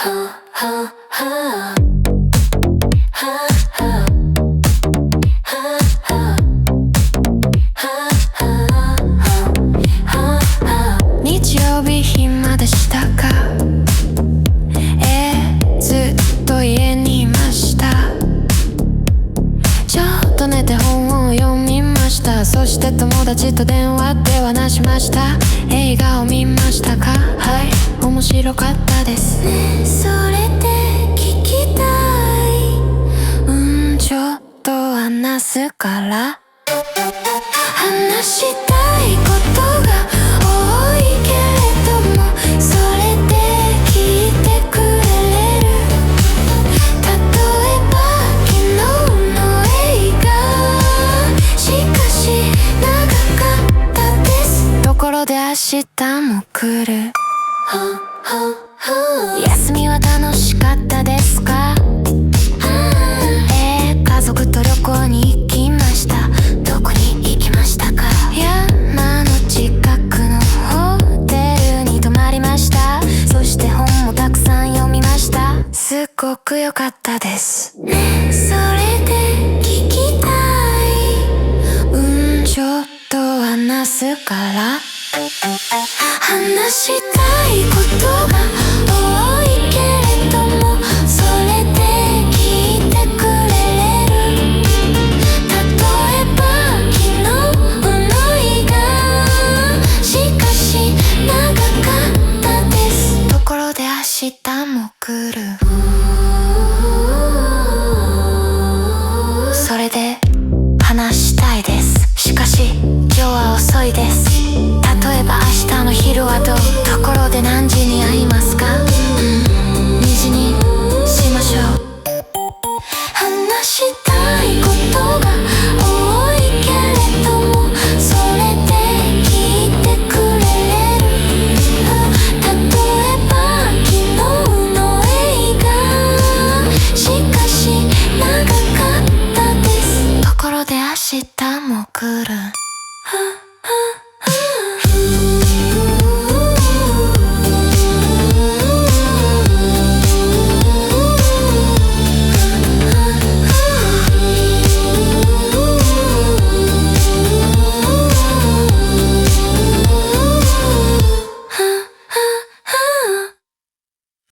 日曜日暇でしたか？ずっと家にいました。ちょっと寝て本を読みました。そして友達と電話で話しました。映画を見ましたか？はい、面白かったですね。それで聞きたい。ちょっと話すから話したいことが多いけれども、それで聞いてくれる。例えば昨日の映画、しかし長かったです。ところで明日も来る。休みは楽しかったですか？家族と旅行に行きました。どこに行きましたか？山の近くのホテルに泊まりました。そして本もたくさん読みました。すっごく良かったです。それで聞きたい。ちょっと話すから話したいことが多いけれども、それで聞いてくれる。例えば昨日の映画、しかし長かったです。ところで明日も来る。それで話したいです。しかし今日は遅いです。例えば明日の昼はどう？ところで何時に会いますか？2時にしましょう。話したいことが多いけれども、それで聞いてくれる。例えば昨日の映画、しかし長かったです。ところで明日も来る。